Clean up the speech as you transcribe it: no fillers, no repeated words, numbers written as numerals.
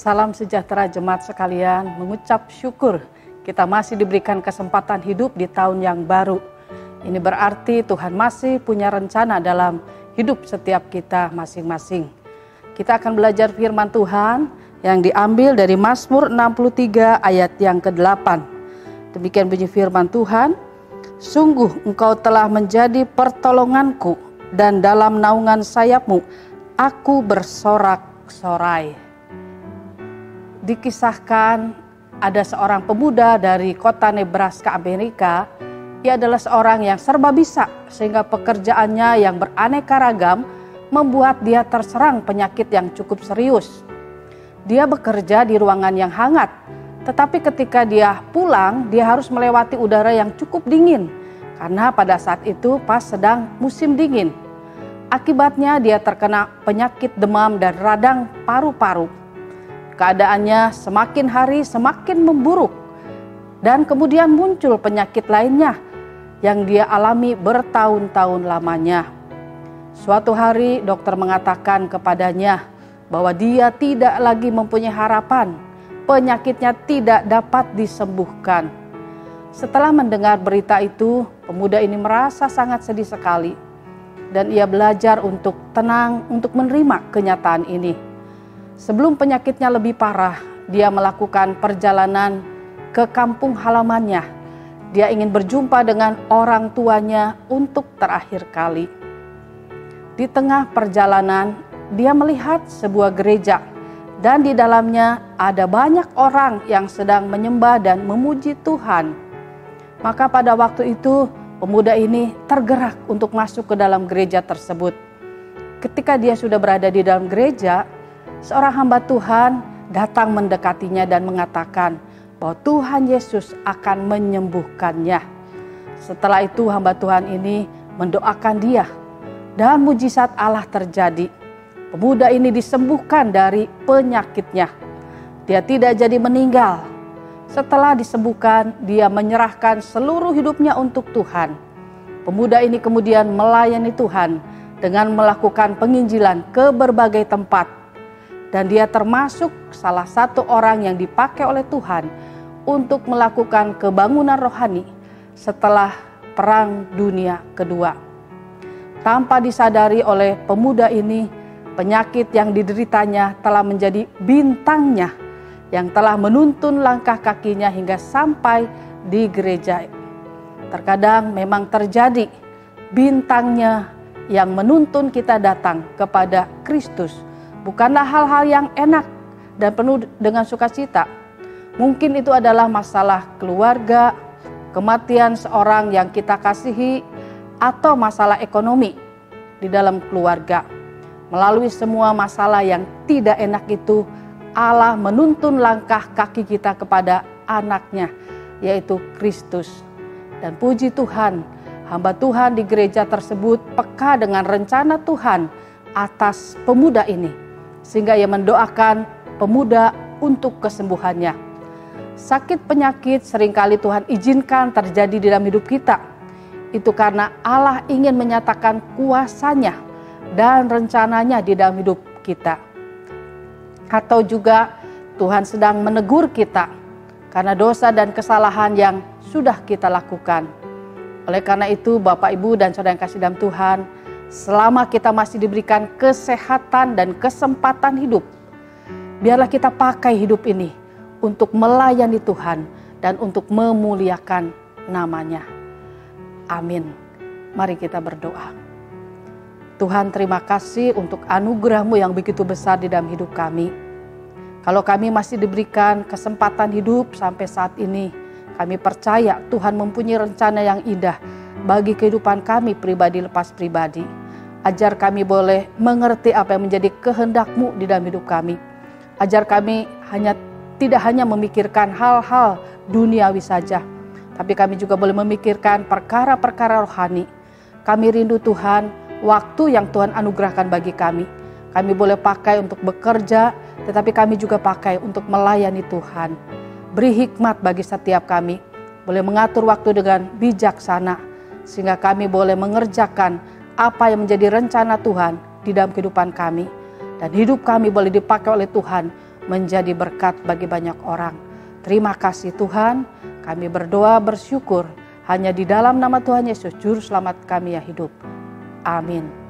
Salam sejahtera jemaat sekalian, mengucap syukur kita masih diberikan kesempatan hidup di tahun yang baru. Ini berarti Tuhan masih punya rencana dalam hidup setiap kita masing-masing. Kita akan belajar firman Tuhan yang diambil dari Mazmur 63 ayat yang ke-8. Demikian bunyi firman Tuhan, sungguh engkau telah menjadi pertolonganku dan dalam naungan sayapmu aku bersorak-sorai. Dikisahkan ada seorang pemuda dari kota Nebraska, Amerika. Ia adalah seorang yang serba bisa sehingga pekerjaannya yang beraneka ragam membuat dia terserang penyakit yang cukup serius. Dia bekerja di ruangan yang hangat, tetapi ketika dia pulang dia harus melewati udara yang cukup dingin karena pada saat itu pas sedang musim dingin. Akibatnya dia terkena penyakit demam dan radang paru-paru. Keadaannya semakin hari semakin memburuk dan kemudian muncul penyakit lainnya yang dia alami bertahun-tahun lamanya. Suatu hari dokter mengatakan kepadanya bahwa dia tidak lagi mempunyai harapan, penyakitnya tidak dapat disembuhkan. Setelah mendengar berita itu, pemuda ini merasa sangat sedih sekali dan ia belajar untuk tenang, untuk menerima kenyataan ini. Sebelum penyakitnya lebih parah, dia melakukan perjalanan ke kampung halamannya. Dia ingin berjumpa dengan orang tuanya untuk terakhir kali. Di tengah perjalanan, dia melihat sebuah gereja dan di dalamnya ada banyak orang yang sedang menyembah dan memuji Tuhan. Maka pada waktu itu, pemuda ini tergerak untuk masuk ke dalam gereja tersebut. Ketika dia sudah berada di dalam gereja, seorang hamba Tuhan datang mendekatinya dan mengatakan bahwa Tuhan Yesus akan menyembuhkannya. Setelah itu hamba Tuhan ini mendoakan dia dan mujizat Allah terjadi. Pemuda ini disembuhkan dari penyakitnya. Dia tidak jadi meninggal. Setelah disembuhkan, dia menyerahkan seluruh hidupnya untuk Tuhan. Pemuda ini kemudian melayani Tuhan dengan melakukan penginjilan ke berbagai tempat. Dan dia termasuk salah satu orang yang dipakai oleh Tuhan untuk melakukan kebangunan rohani setelah Perang Dunia Kedua. Tanpa disadari oleh pemuda ini, penyakit yang dideritanya telah menjadi bintangnya yang telah menuntun langkah kakinya hingga sampai di gereja. Terkadang memang terjadi bintangnya yang menuntun kita datang kepada Kristus. Bukanlah hal-hal yang enak dan penuh dengan sukacita. Mungkin itu adalah masalah keluarga, kematian seorang yang kita kasihi, atau masalah ekonomi di dalam keluarga. Melalui semua masalah yang tidak enak itu, Allah menuntun langkah kaki kita kepada anaknya, yaitu Kristus. Dan puji Tuhan, hamba Tuhan di gereja tersebut peka dengan rencana Tuhan atas pemuda ini. Sehingga ia mendoakan pemuda untuk kesembuhannya. Sakit penyakit seringkali Tuhan izinkan terjadi di dalam hidup kita. Itu karena Allah ingin menyatakan kuasa-Nya dan rencananya di dalam hidup kita. Atau juga Tuhan sedang menegur kita karena dosa dan kesalahan yang sudah kita lakukan. Oleh karena itu Bapak Ibu dan Saudara yang kasih dalam Tuhan, selama kita masih diberikan kesehatan dan kesempatan hidup, biarlah kita pakai hidup ini untuk melayani Tuhan dan untuk memuliakan nama-Nya. Amin. Mari kita berdoa. Tuhan, terima kasih untuk anugerah-Mu yang begitu besar di dalam hidup kami. Kalau kami masih diberikan kesempatan hidup sampai saat ini, kami percaya Tuhan mempunyai rencana yang indah bagi kehidupan kami pribadi lepas pribadi. Ajar kami boleh mengerti apa yang menjadi kehendak-Mu di dalam hidup kami. Ajar kami tidak hanya memikirkan hal-hal duniawi saja, tapi kami juga boleh memikirkan perkara-perkara rohani. Kami rindu Tuhan, waktu yang Tuhan anugerahkan bagi kami. Kami boleh pakai untuk bekerja, tetapi kami juga pakai untuk melayani Tuhan. Beri hikmat bagi setiap kami, boleh mengatur waktu dengan bijaksana, sehingga kami boleh mengerjakan apa yang menjadi rencana Tuhan di dalam kehidupan kami. Dan hidup kami boleh dipakai oleh Tuhan menjadi berkat bagi banyak orang. Terima kasih Tuhan, kami berdoa bersyukur hanya di dalam nama Tuhan Yesus Juru Selamat kami yang hidup. Amin.